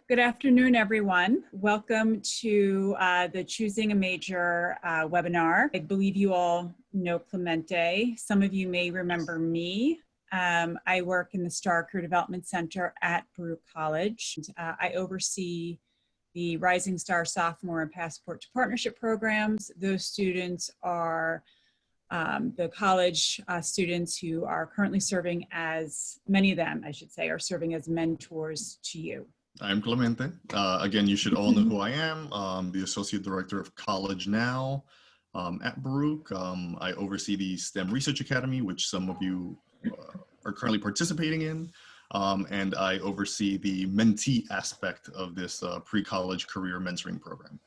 Good afternoon, everyone. Welcome to the Choosing a Major webinar. I believe you all know Clemente. Some of you may remember me. I work in the STAR Career Development Center at Baruch College. I oversee the Rising Star Sophomore and Passport to Partnership programs. Those students are the college students who are currently serving as, many of them, I should say, are serving as mentors to you. I'm Clemente. Again, you should all know who I am. The Associate Director of College Now at Baruch. I oversee the STEM Research Academy, which some of you are currently participating in. And I oversee the mentee aspect of this pre-college career mentoring program.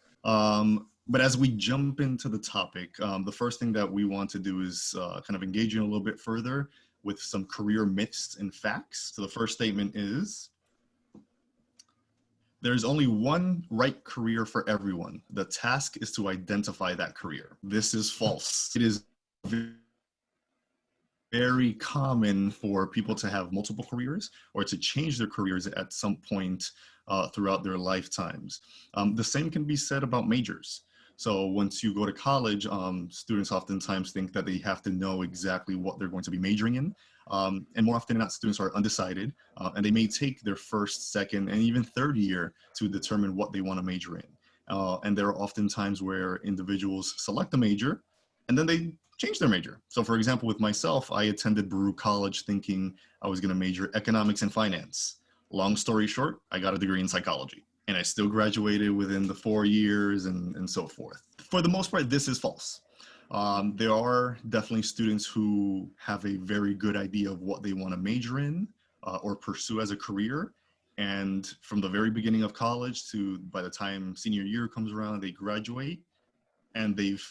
But as we jump into the topic, the first thing that we want to do is kind of engage in a little bit further with some career myths and facts. So the first statement is, there's only one right career for everyone. The task is to identify that career. This is false. It is very common for people to have multiple careers or to change their careers at some point throughout their lifetimes. The same can be said about majors. So once you go to college, students oftentimes think that they have to know exactly what they're going to be majoring in. And more often than not, students are undecided, and they may take their first, second, and even third year to determine what they want to major in. And there are often times where individuals select a major, and then they change their major. So for example, with myself, I attended Baruch College thinking I was going to major economics and finance. Long story short, I got a degree in psychology, and I still graduated within the 4 years and so forth. For the most part, this is false. There are definitely students who have a very good idea of what they want to major in or pursue as a career. And from the very beginning of college to by the time senior year comes around, they graduate and they've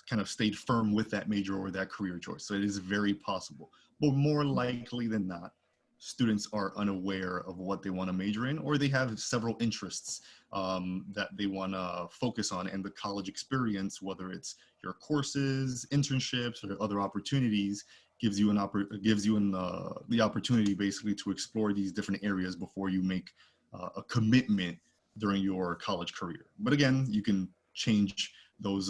kind of stayed firm with that major or that career choice. So it is very possible. But more likely than not, students are unaware of what they want to major in, or they have several interests that they want to focus on, and the college experience, whether it's your courses, internships, or other opportunities, gives you the opportunity basically to explore these different areas before you make a commitment during your college career. But again, you can change those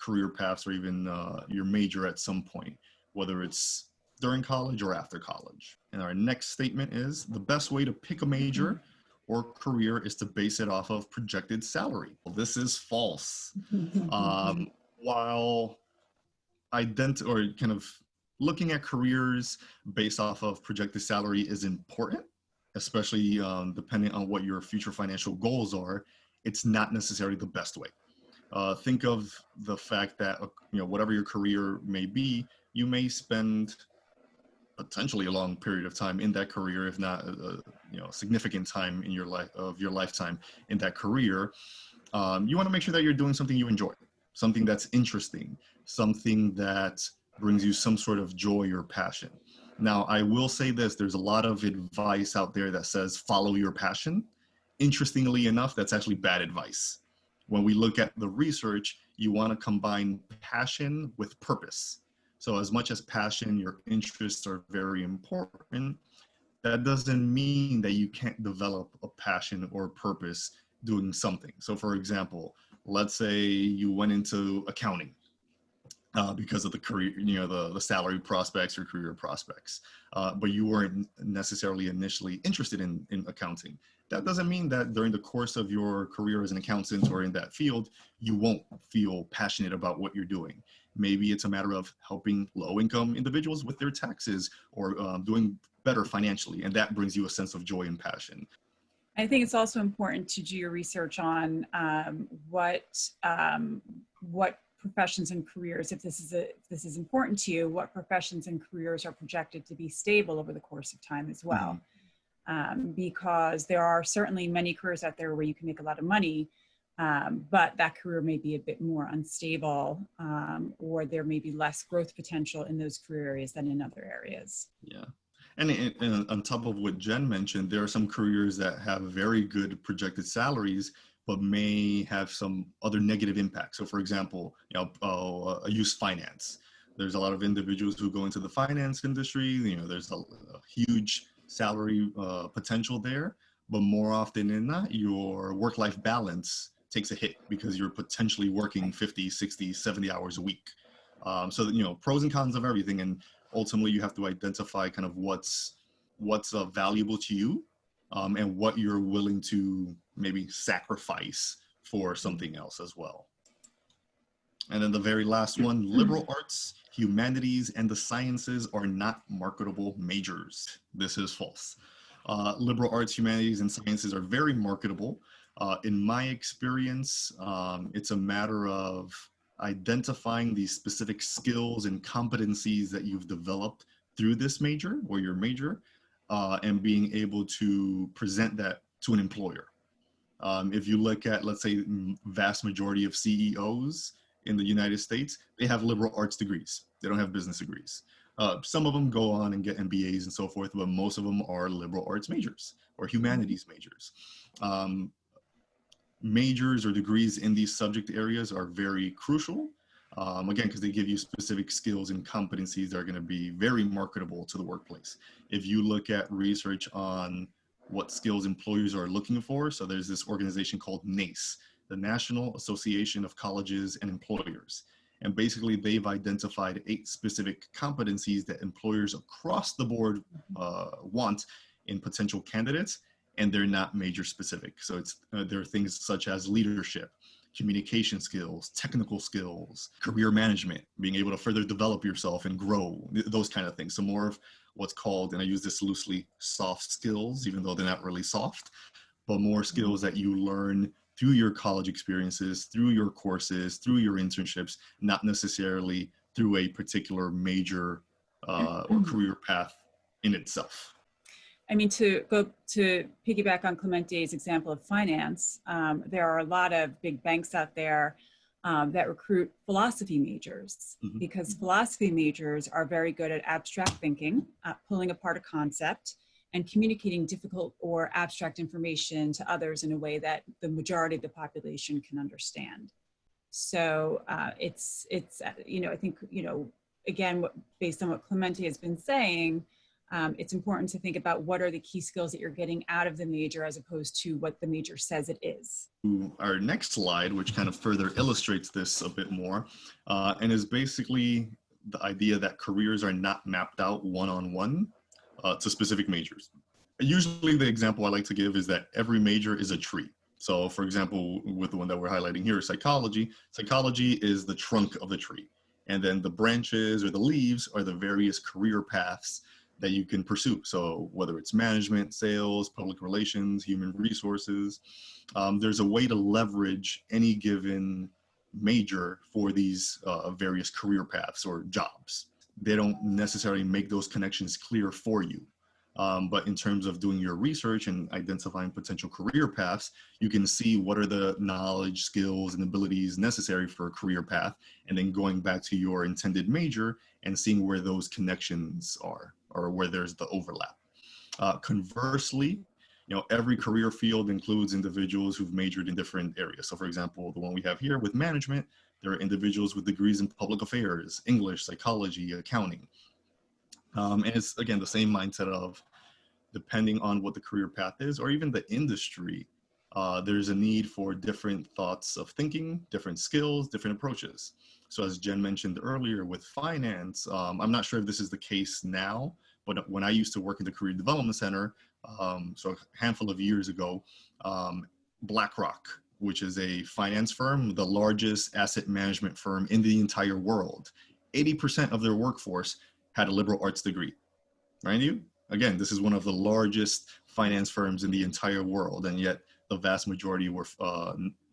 career paths or even your major at some point, whether it's during college or after college. And our next statement is, the best way to pick a major or career is to base it off of projected salary. Well, this is false. While kind of looking at careers based off of projected salary is important, especially depending on what your future financial goals are, it's not necessarily the best way. Think of the fact that whatever your career may be, you may spend potentially a long period of time in that career, if not significant time in your lifetime in that career. You want to make sure that you're doing something you enjoy, something that's interesting, something that brings you some sort of joy or passion. Now, I will say this, there's a lot of advice out there that says follow your passion. Interestingly enough, that's actually bad advice. When we look at the research, you want to combine passion with purpose. So as much as passion, your interests are very important, that doesn't mean that you can't develop a passion or purpose doing something. So for example, let's say you went into accounting because of the career, the salary prospects or career prospects, but you weren't necessarily initially interested in accounting. That doesn't mean that during the course of your career as an accountant or in that field, you won't feel passionate about what you're doing. Maybe it's a matter of helping low-income individuals with their taxes or doing better financially, and that brings you a sense of joy and passion. I think it's also important to do your research on what professions and careers, if this is important to you, what professions and careers are projected to be stable over the course of time as well. Because there are certainly many careers out there where you can make a lot of money, but that career may be a bit more unstable, or there may be less growth potential in those career areas than in other areas. Yeah. And on top of what Jen mentioned, there are some careers that have very good projected salaries, but may have some other negative impacts. So for example, I use finance. There's a lot of individuals who go into the finance industry. There's a huge salary potential there, but more often than not, your work-life balance takes a hit because you're potentially working 50, 60, 70 hours a week. So, pros and cons of everything. And ultimately you have to identify kind of what's valuable to you, and what you're willing to maybe sacrifice for something else as well. And then the very last one, liberal arts, humanities, and the sciences are not marketable majors. This is false. Liberal arts, humanities, and sciences are very marketable. In my experience, it's a matter of identifying the specific skills and competencies that you've developed through this major or your major, and being able to present that to an employer. If you look at, let's say, vast majority of CEOs in the United States, they have liberal arts degrees. They don't have business degrees. Some of them go on and get MBAs and so forth, but most of them are liberal arts majors or humanities majors. Majors or degrees in these subject areas are very crucial, again, because they give you specific skills and competencies that are going to be very marketable to the workplace. If you look at research on what skills employers are looking for, so there's this organization called NACE, the National Association of Colleges and Employers. And basically they've identified 8 specific competencies that employers across the board want in potential candidates, and they're not major specific. So there are things such as leadership, communication skills, technical skills, career management, being able to further develop yourself and grow, those kind of things. So more of what's called, and I use this loosely, soft skills, even though they're not really soft, but more skills that you learn through your college experiences, through your courses, through your internships, not necessarily through a particular major or career path in itself. I mean, to piggyback on Clemente's example of finance, there are a lot of big banks out there that recruit philosophy majors, because philosophy majors are very good at abstract thinking, pulling apart a concept, and communicating difficult or abstract information to others in a way that the majority of the population can understand. So it's I think, again, based on what Clemente has been saying, it's important to think about what are the key skills that you're getting out of the major as opposed to what the major says it is. Our next slide, which kind of further illustrates this a bit more, and is basically the idea that careers are not mapped out one-on-one to specific majors. Usually the example I like to give is that every major is a tree. So for example, with the one that we're highlighting here, psychology is the trunk of the tree. And then the branches or the leaves are the various career paths that you can pursue. So whether it's management, sales, public relations, human resources, there's a way to leverage any given major for these various career paths or jobs. They don't necessarily make those connections clear for you. But in terms of doing your research and identifying potential career paths, you can see what are the knowledge, skills, and abilities necessary for a career path, and then going back to your intended major and seeing where those connections are or where there's the overlap. Conversely, every career field includes individuals who've majored in different areas. So for example, the one we have here with management, there are individuals with degrees in public affairs, English, psychology, accounting. And it's, again, the same mindset of depending on what the career path is or even the industry, there's a need for different thoughts of thinking, different skills, different approaches. So as Jen mentioned earlier with finance, I'm not sure if this is the case now, but when I used to work in the Career Development Center, so a handful of years ago, BlackRock, which is a finance firm, the largest asset management firm in the entire world, 80% of their workforce had a liberal arts degree. Mind you, again, this is one of the largest finance firms in the entire world, and yet the vast majority were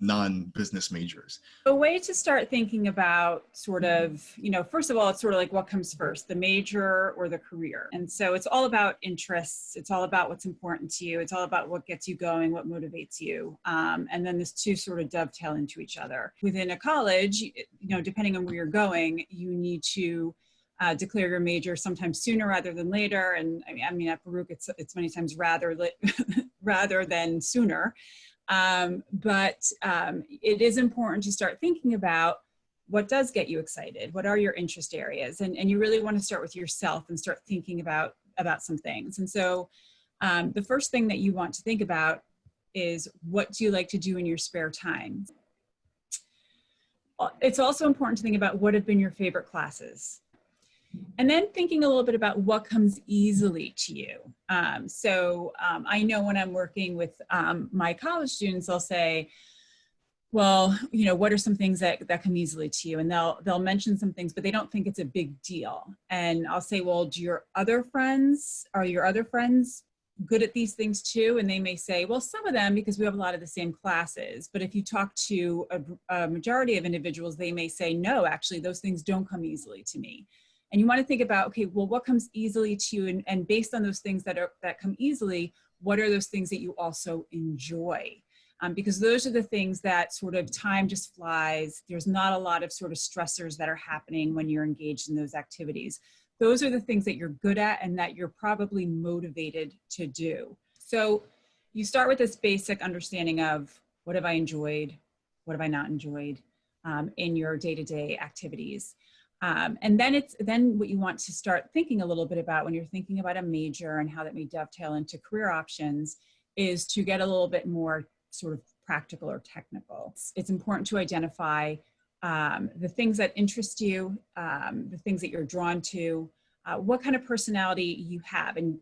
non-business majors. A way to start thinking about sort of, first of all, it's sort of like what comes first, the major or the career. And so it's all about interests. It's all about what's important to you. It's all about what gets you going, what motivates you. And then these two sort of dovetail into each other. Within a college, depending on where you're going, you need to declare your major sometimes sooner rather than later. And I mean at Baruch, it's many times rather than sooner. But it is important to start thinking about what does get you excited. What are your interest areas? And you really want to start with yourself and start thinking about some things. And so The first thing that you want to think about is, what do you like to do in your spare time? It's also important to think about what have been your favorite classes. And then thinking a little bit about what comes easily to you. I know when I'm working with my college students, I'll say, well, what are some things that come easily to you? And they'll mention some things, but they don't think it's a big deal. And I'll say, well, are your other friends good at these things too? And they may say, well, some of them, because we have a lot of the same classes. But if you talk to a majority of individuals, they may say, no, actually, those things don't come easily to me. And you want to think about, okay, well, what comes easily to you? And based on those things that come easily, what are those things that you also enjoy? Because those are the things that sort of time just flies. There's not a lot of sort of stressors that are happening when you're engaged in those activities. Those are the things that you're good at and that you're probably motivated to do. So you start with this basic understanding of, what have I enjoyed? What have I not enjoyed in your day-to-day activities? And then what you want to start thinking a little bit about when you're thinking about a major and how that may dovetail into career options is to get a little bit more sort of practical or technical. It's important to identify the things that interest you, the things that you're drawn to, what kind of personality you have. And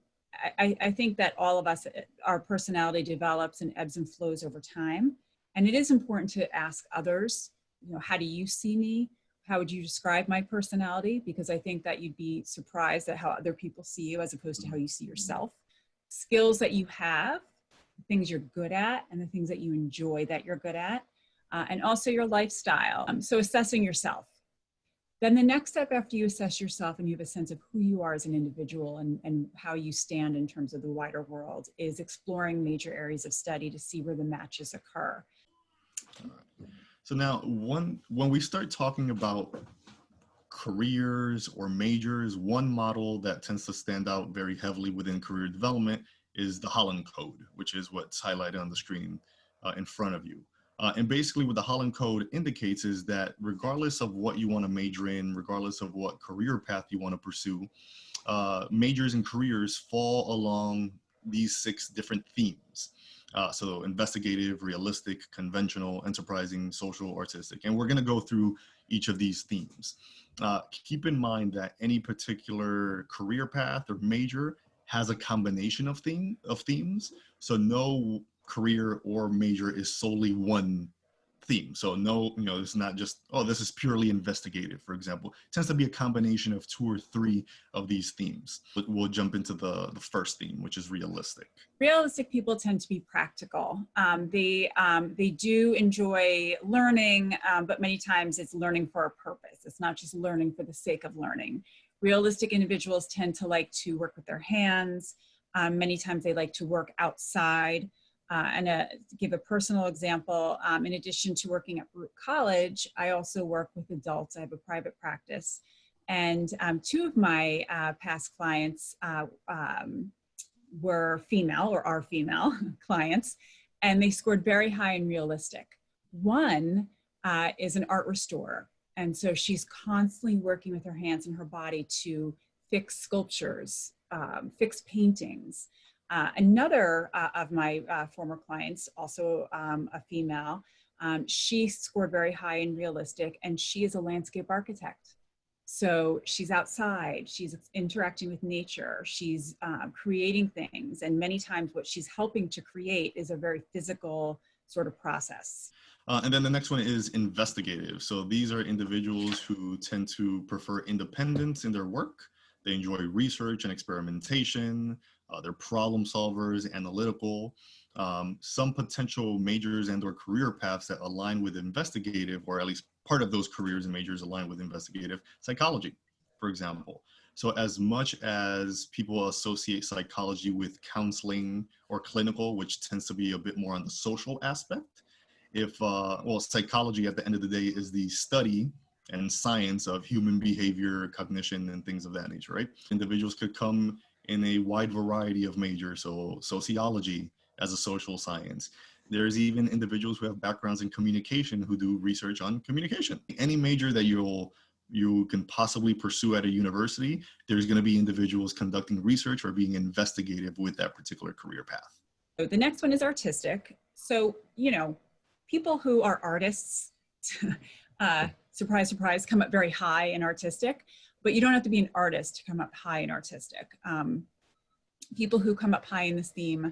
I think that all of us, our personality develops and ebbs and flows over time. And it is important to ask others, how do you see me? How would you describe my personality? Because I think that you'd be surprised at how other people see you as opposed to how you see yourself. Skills that you have, things you're good at, and the things that you enjoy that you're good at, and also your lifestyle. So assessing yourself. Then the next step after you assess yourself and you have a sense of who you are as an individual and how you stand in terms of the wider world is exploring major areas of study to see where the matches occur. So now, when we start talking about careers or majors, one model that tends to stand out very heavily within career development is the Hollen Code, which is what's highlighted on the screen in front of you. And basically what the Hollen Code indicates is that regardless of what you want to major in, regardless of what career path you want to pursue, majors and careers fall along these 6 different themes. So investigative, realistic, conventional, enterprising, social, artistic. And we're going to go through each of these themes. Keep in mind that any particular career path or major has a combination of themes. So no career or major is solely one theme. So no, it's not just, oh, this is purely investigative, for example. It tends to be a combination of 2 or 3 of these themes. But we'll jump into the first theme, which is realistic. Realistic people tend to be practical. They do enjoy learning, but many times it's learning for a purpose. It's not just learning for the sake of learning. Realistic individuals tend to like to work with their hands. Many times they like to work outside. To give a personal example, in addition to working at Baruch College, I also work with adults. I have a private practice. And 2 of my past clients were female or are female clients, and they scored very high in realistic. One is an art restorer. And so she's constantly working with her hands and her body to fix sculptures, fix paintings. Another of my former clients, also a female, she scored very high in realistic, and she is a landscape architect. So she's outside, she's interacting with nature, she's creating things, and many times what she's helping to create is a very physical sort of process. And then the next one is investigative. So these are individuals who tend to prefer independence in their work. They enjoy research and experimentation. They're problem solvers, analytical. Some potential majors and or career paths that align with investigative, or at least part of those careers and majors align with investigative: psychology, for example. So as much as people associate psychology with counseling or clinical, which tends to be a bit more on the social aspect, psychology at the end of the day is the study and science of human behavior, cognition, and things of that nature, right? Individuals could come in a wide variety of majors, so sociology as a social science. There's even individuals who have backgrounds in communication who do research on communication. Any major that you'll you can possibly pursue at a university, there's going to be individuals conducting research or being investigative with that particular career path. So the next one is artistic. So, you know, people who are artists, surprise, surprise, come up very high in artistic, but you don't have to be an artist to come up high in artistic. People who come up high in this theme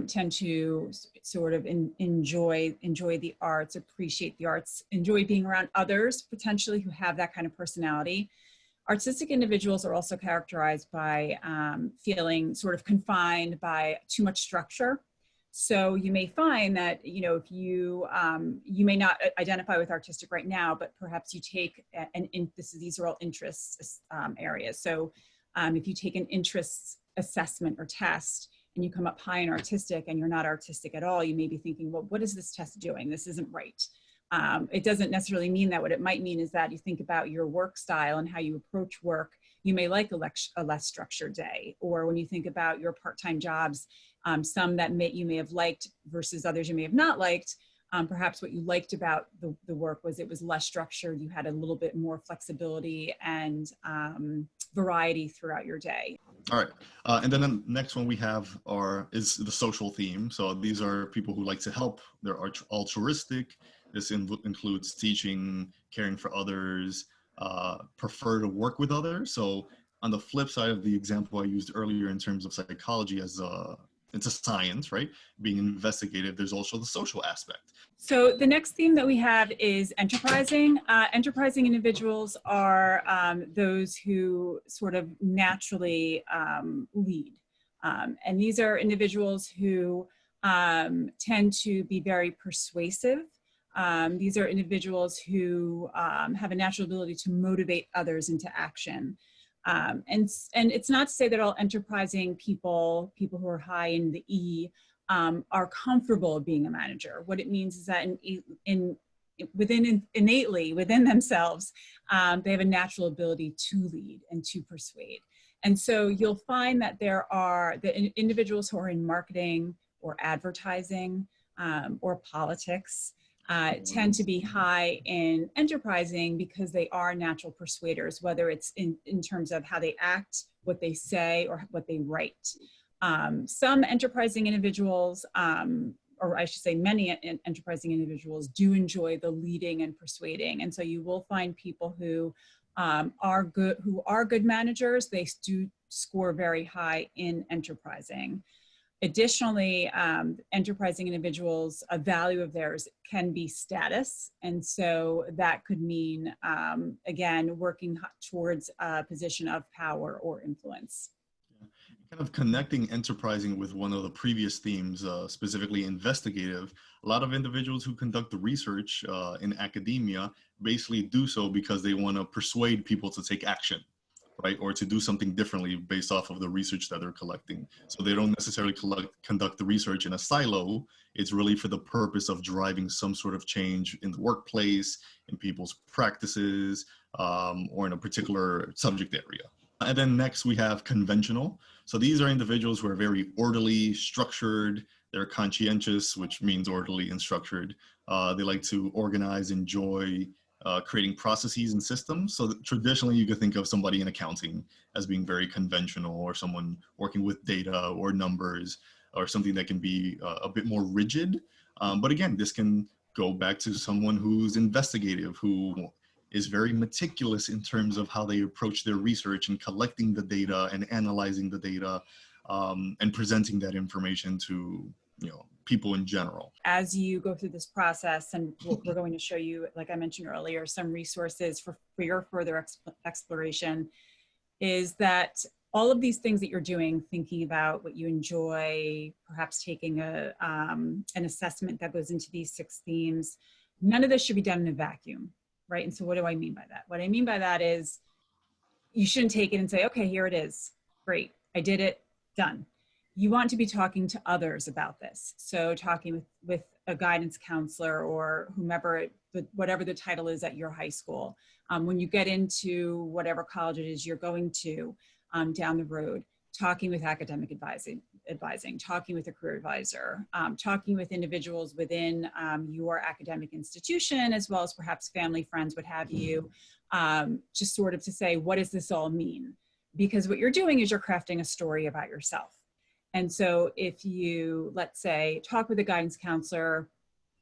tend to sort of enjoy the arts, appreciate the arts, enjoy being around others potentially who have that kind of personality. Artistic individuals are also characterized by feeling sort of confined by too much structure. So you may find that, you know, if you may not identify with artistic right now, but perhaps you take these are all interests areas. So if you take an interests assessment or test and you come up high in artistic and you're not artistic at all, you may be thinking, well, what is this test doing? This isn't right. It doesn't necessarily mean that. What it might mean is that you think about your work style and how you approach work. You may like a less structured day, or when you think about your part-time jobs, some that you may have liked versus others you may have not liked. Perhaps what you liked about the work was it was less structured. You had a little bit more flexibility and variety throughout your day. All right. And then the next one we have is the social theme. So these are people who like to help. They're altruistic. This includes teaching, caring for others, prefer to work with others. So on the flip side of the example I used earlier in terms of psychology as it's a science, right? Being investigative, there's also the social aspect. So the next theme that we have is enterprising. Enterprising individuals are those who sort of naturally lead. And these are individuals who tend to be very persuasive. These are individuals who have a natural ability to motivate others into action. And it's not to say that all enterprising people who are high in the E, are comfortable being a manager. What it means is that innately within themselves, they have a natural ability to lead and to persuade. And so you'll find that there are the individuals who are in marketing or advertising or politics tend to be high in enterprising because they are natural persuaders, whether it's in terms of how they act, what they say, or what they write. Some enterprising individuals, or I should say many enterprising individuals, do enjoy the leading and persuading. And so you will find people who are good managers. They do score very high in enterprising. Additionally, enterprising individuals, a value of theirs can be status. And so that could mean, again, working towards a position of power or influence. Kind of connecting enterprising with one of the previous themes, specifically investigative, a lot of individuals who conduct the research in academia basically do so because they want to persuade people to take action, right? Or to do something differently based off of the research that they're collecting. So they don't necessarily conduct the research in a silo. It's really for the purpose of driving some sort of change in the workplace, in people's practices, or in a particular subject area. And then next we have conventional. So these are individuals who are very orderly, structured. They're conscientious, which means orderly and structured. They like to organize, enjoy creating processes and systems. So traditionally you could think of somebody in accounting as being very conventional, or someone working with data or numbers, or something that can be a bit more rigid. But again, this can go back to someone who's investigative, who is very meticulous in terms of how they approach their research and collecting the data and analyzing the data and presenting that information to, you know, people in general. As you go through this process, and we're going to show you, like I mentioned earlier, some resources for your further exploration, is that all of these things that you're doing, thinking about what you enjoy, perhaps taking an assessment that goes into these 6 themes, none of this should be done in a vacuum. Right? And so what do I mean by that? What I mean by that is you shouldn't take it and say, okay, here it is. Great. I did it. Done. You want to be talking to others about this. So talking with a guidance counselor or whomever, whatever the title is at your high school. When you get into whatever college it is you're going to down the road, talking with academic advising, talking with a career advisor, talking with individuals within your academic institution, as well as perhaps family, friends, what have you, just sort of to say, what does this all mean? Because what you're doing is you're crafting a story about yourself. And so if you, let's say, talk with a guidance counselor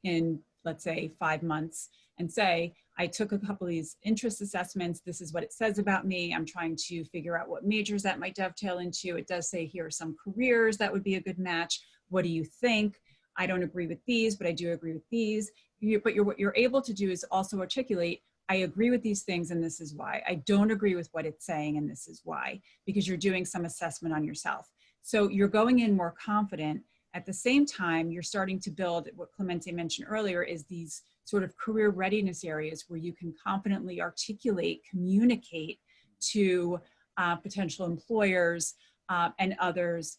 in, let's say, 5 months and say, I took a couple of these interest assessments. This is what it says about me. I'm trying to figure out what majors that might dovetail into. It does say here are some careers that would be a good match. What do you think? I don't agree with these, but I do agree with these. What you're able to do is also articulate, I agree with these things and this is why. I don't agree with what it's saying and this is why, because you're doing some assessment on yourself. So you're going in more confident. At the same time, you're starting to build what Clemente mentioned earlier is these sort of career readiness areas where you can confidently articulate, communicate to potential employers and others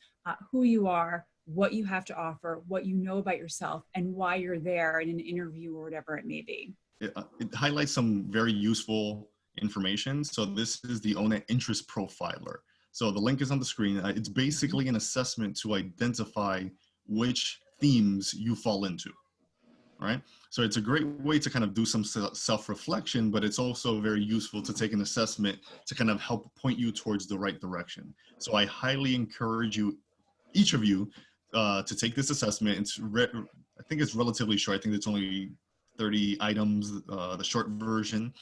who you are, what you have to offer, what you know about yourself, and why you're there in an interview or whatever it may be. It highlights some very useful information. So this is the ONET Interest Profiler. So the link is on the screen. It's basically an assessment to identify which themes you fall into, right? So it's a great way to kind of do some self-reflection, but it's also very useful to take an assessment to kind of help point you towards the right direction. So I highly encourage you, each of you, to take this assessment. I think it's relatively short. I think it's only 30 items, the short version.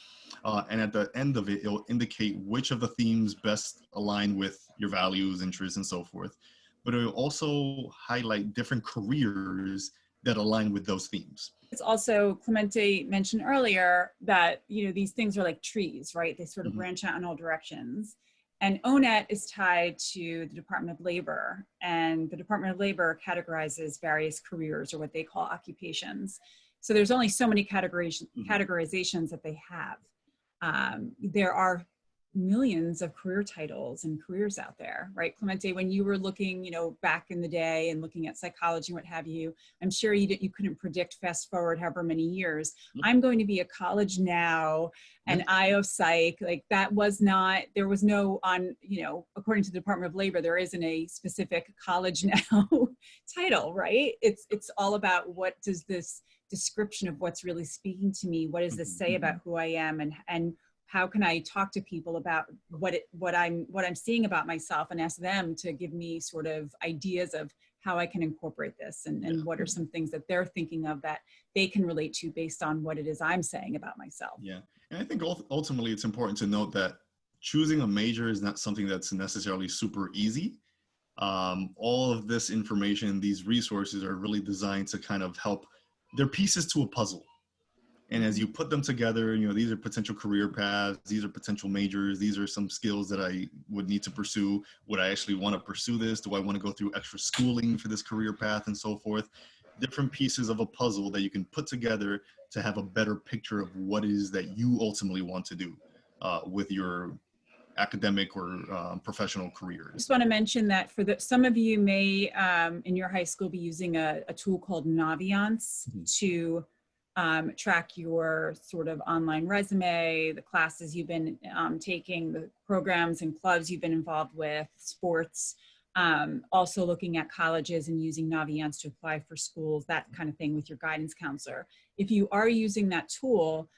And at the end of it, it'll indicate which of the themes best align with your values, interests, and so forth. But it will also highlight different careers that align with those themes. It's also, Clemente mentioned earlier that, you know, these things are like trees, right? They sort of branch out in all directions. And ONET is tied to the Department of Labor, and the Department of Labor categorizes various careers or what they call occupations. So there's only so many categorizations that they have. There are millions of career titles and careers out there, right? Clemente, when you were looking, you know, back in the day and looking at psychology and what have you, I'm sure you couldn't predict fast forward however many years. I'm going to be a college now and IO psych, like that was not, there was no on, you know, according to the Department of Labor, there isn't a specific college now title, right? It's all about what does this description of what's really speaking to me, what does this say about who I am, and how can I talk to people about what I'm seeing about myself and ask them to give me sort of ideas of how I can incorporate this and what are some things that they're thinking of that they can relate to based on what it is I'm saying about myself. Yeah, and I think ultimately it's important to note that choosing a major is not something that's necessarily super easy. All of this information, these resources are really designed to kind of help. They're pieces to a puzzle. And as you put them together, you know, these are potential career paths, these are potential majors, these are some skills that I would need to pursue. Would I actually want to pursue this? Do I want to go through extra schooling for this career path and so forth? Different pieces of a puzzle that you can put together to have a better picture of what it is that you ultimately want to do with your academic or professional careers. I just want to mention that for some of you may in your high school be using a tool called Naviance to track your sort of online resume, the classes you've been taking, the programs and clubs you've been involved with, sports, also looking at colleges and using Naviance to apply for schools, that kind of thing with your guidance counselor. If you are using that tool,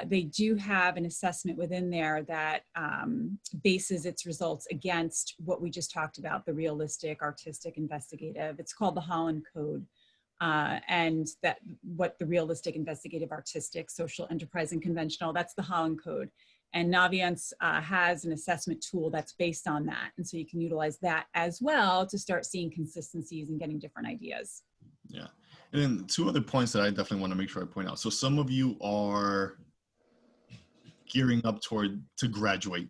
they do have an assessment within there that bases its results against what we just talked about, the realistic, artistic, investigative. It's called the Hollen Code. And that what the realistic, investigative, artistic, social, enterprise, and conventional, that's the Hollen Code. And Naviance has an assessment tool that's based on that. And so you can utilize that as well to start seeing consistencies and getting different ideas. Yeah. And then two other points that I definitely want to make sure I point out. So some of you are gearing up to graduate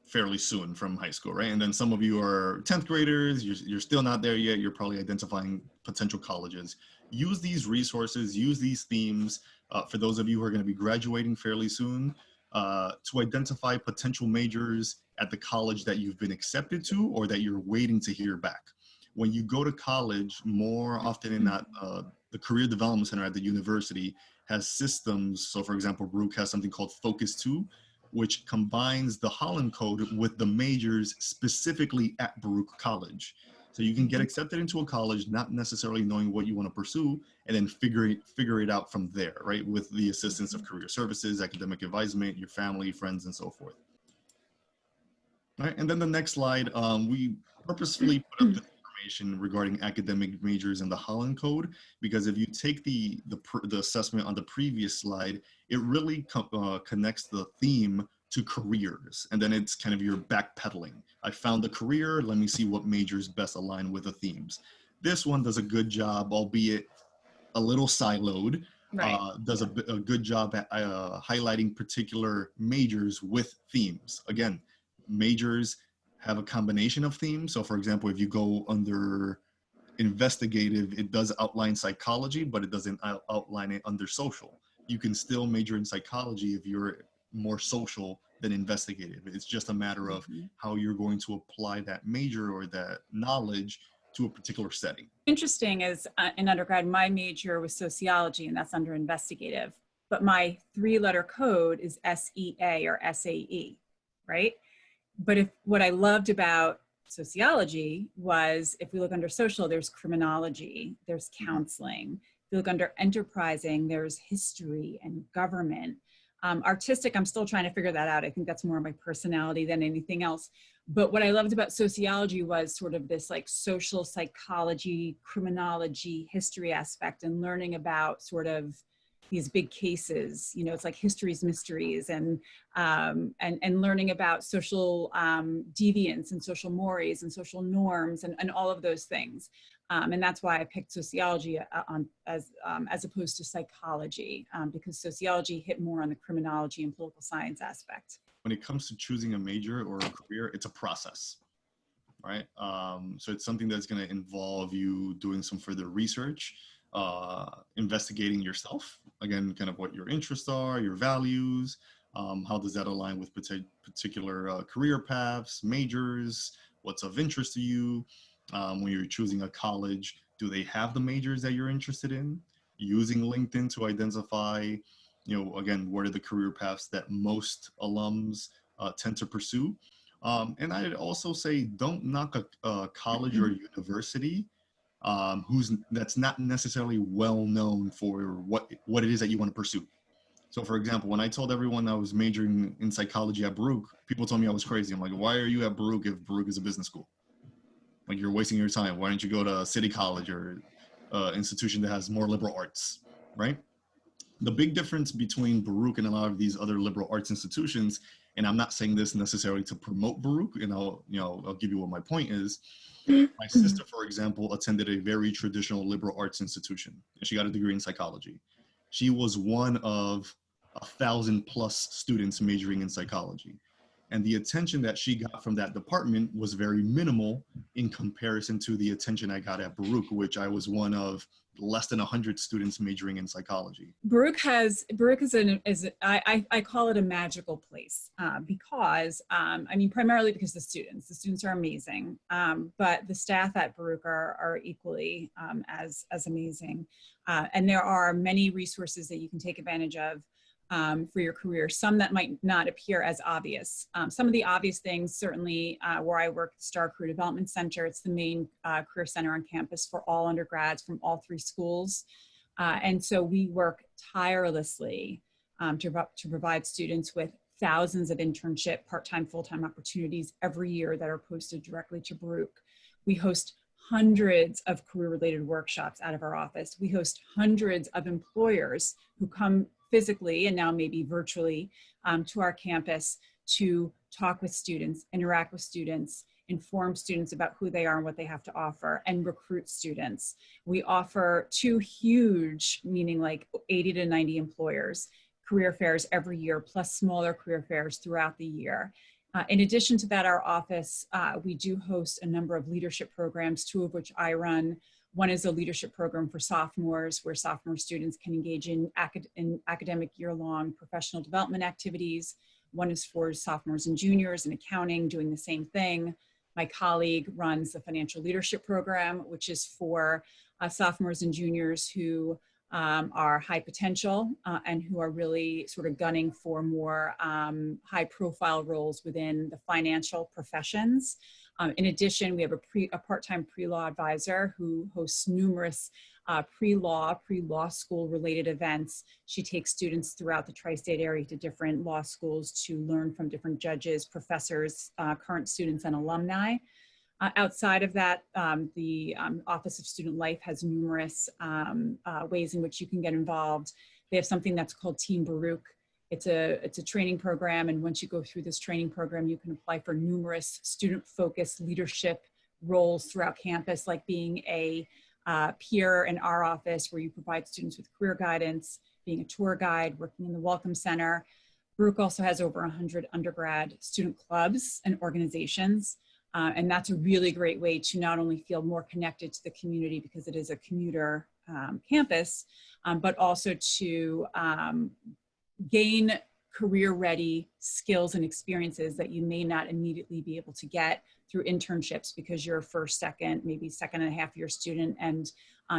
fairly soon from high school, right? And then some of you are 10th graders, you're still not there yet, you're probably identifying potential colleges. Use these resources, use these themes for those of you who are going to be graduating fairly soon to identify potential majors at the college that you've been accepted to or that you're waiting to hear back. When you go to college, more often than not, the Career Development Center at the university has systems. So for example, Baruch has something called Focus 2, which combines the Hollen Code with the majors specifically at Baruch College. So you can get accepted into a college, not necessarily knowing what you want to pursue, and then figure it out from there, right? With the assistance of career services, academic advisement, your family, friends, and so forth. All right, and then the next slide, we purposefully put up this information regarding academic majors in the Hollen Code, because if you take the assessment on the previous slide, it really connects the theme to careers, and then it's kind of your backpedaling. I found a career, let me see what majors best align with the themes. This one does a good job, albeit a little siloed, Right. does a good job at highlighting particular majors with themes. Again, majors have a combination of themes. So for example, if you go under investigative, it does outline psychology, but it doesn't outline it under social. You can still major in psychology if you're more social than investigative. It's just a matter of how you're going to apply that major or that knowledge to a particular setting. Interesting is in undergrad, my major was sociology, and that's under investigative, but my 3-letter code is SEA or SAE, right? But what I loved about sociology was, if we look under social, there's criminology, there's counseling. If you look under enterprising, there's history and government. Artistic, I'm still trying to figure that out. I think that's more my personality than anything else. But what I loved about sociology was sort of this like social psychology, criminology, history aspect, and learning about sort of these big cases. You know, it's like history's mysteries, and learning about social deviance and social mores and social norms and all of those things. And that's why I picked sociology as opposed to psychology, because sociology hit more on the criminology and political science aspect. When it comes to choosing a major or a career, it's a process, right? So it's something that's going to involve you doing some further research, investigating yourself, again, kind of what your interests are, your values, how does that align with particular career paths, majors, what's of interest to you. When you're choosing a college, do they have the majors that you're interested in? Using LinkedIn to identify, you know, again, what are the career paths that most alums tend to pursue? And I'd also say, don't knock a college or a university that's not necessarily well known for what it is that you want to pursue. So for example, when I told everyone I was majoring in psychology at Baruch, people told me I was crazy. I'm like, why are you at Baruch if Baruch is a business school? Like, you're wasting your time. Why don't you go to City College or institution that has more liberal arts, right? The big difference between Baruch and a lot of these other liberal arts institutions, and I'm not saying this necessarily to promote Baruch, and I'll give you what my point is. My sister, for example, attended a very traditional liberal arts institution, and she got a degree in psychology. She was one of 1,000+ students majoring in psychology. And the attention that she got from that department was very minimal in comparison to the attention I got at Baruch, which I was one of less than 100 students majoring in psychology. Baruch I call it a magical place because, I mean, primarily because the students are amazing, but the staff at Baruch are equally as amazing. And there are many resources that you can take advantage of for your career, some that might not appear as obvious. Some of the obvious things, certainly where I work, Star Career Development Center, it's the main career center on campus for all undergrads from all 3 schools. And so we work tirelessly to provide students with thousands of internship, part-time, full-time opportunities every year that are posted directly to Baruch. We host hundreds of career-related workshops out of our office. We host hundreds of employers who come physically and now maybe virtually to our campus to talk with students, interact with students, inform students about who they are and what they have to offer, and recruit students. We offer 2 huge, meaning like 80 to 90 employers, career fairs every year, plus smaller career fairs throughout the year. In addition to that, our office, we do host a number of leadership programs, 2 of which I run. One is a leadership program for sophomores, where sophomore students can engage in academic year-long professional development activities. One is for sophomores and juniors in accounting, doing the same thing. My colleague runs the financial leadership program, which is for sophomores and juniors who are high potential and who are really sort of gunning for more high profile roles within the financial professions. In addition, we have a part-time pre-law advisor who hosts numerous pre-law school related events. She takes students throughout the tri-state area to different law schools to learn from different judges, professors, current students, and alumni. Outside of that, the Office of Student Life has numerous ways in which you can get involved. They have something that's called Team Baruch. It's a training program, and once you go through this training program, you can apply for numerous student-focused leadership roles throughout campus, like being a peer in our office where you provide students with career guidance, being a tour guide, working in the Welcome Center. Baruch also has over 100 undergrad student clubs and organizations. And that's a really great way to not only feel more connected to the community because it is a commuter campus, but also to gain career-ready skills and experiences that you may not immediately be able to get through internships because you're a first, second, maybe second and a half year student, and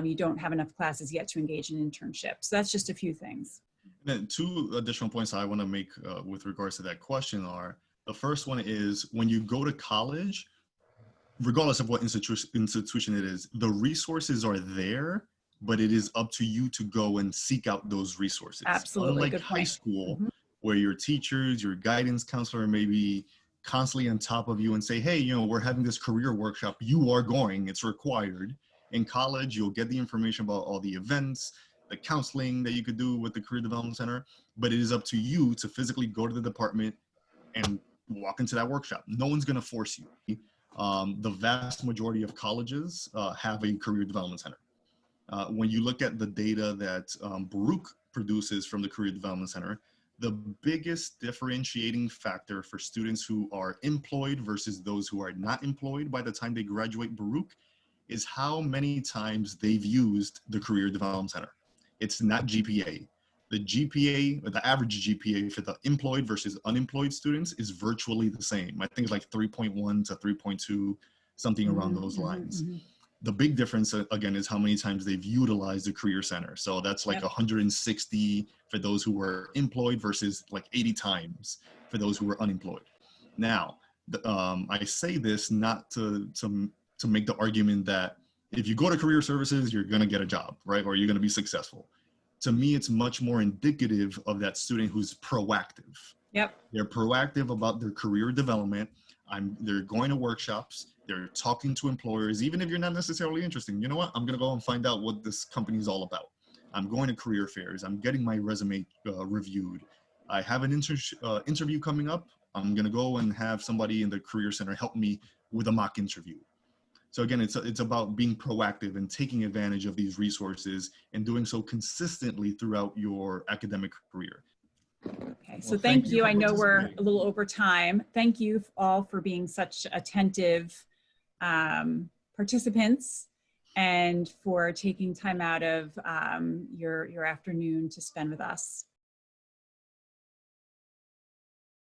you don't have enough classes yet to engage in internships. So that's just a few things. And then two additional points I want to make with regards to that question are, the first one is when you go to college, regardless of what institution it is, the resources are there, but it is up to you to go and seek out those resources. Absolutely. Unlike high school, where your teachers, your guidance counselor may be constantly on top of you and say, hey, we're having this career workshop. You are going, it's required. In college, you'll get the information about all the events, the counseling that you could do with the Career Development Center, but it is up to you to physically go to the department and walk into that workshop. No one's going to force you. The vast majority of colleges have a Career Development Center. When you look at the data that Baruch produces from the Career Development Center, the biggest differentiating factor for students who are employed versus those who are not employed by the time they graduate Baruch is how many times they've used the Career Development Center. It's not GPA. The GPA, or the average GPA for the employed versus unemployed students is virtually the same. I think it's like 3.1 to 3.2, something around those lines. The big difference, again, is how many times they've utilized the Career Center. So that's like 160 for those who were employed versus like 80 times for those who were unemployed. Now, I say this not to make the argument that if you go to career services, you're going to get a job, right? Or you're going to be successful. To me, it's much more indicative of that student who's proactive. They're proactive about their career development. They're going to workshops. They're talking to employers, even if you're not necessarily interested. You know what? I'm going to go and find out what this company is all about. I'm going to career fairs. I'm getting my resume reviewed. I have an interview coming up. I'm going to go and have somebody in the Career Center help me with a mock interview. So again, it's about being proactive and taking advantage of these resources and doing so consistently throughout your academic career. Okay, so thank you. I know we're a little over time. Thank you all for being such attentive participants and for taking time out of your afternoon to spend with us.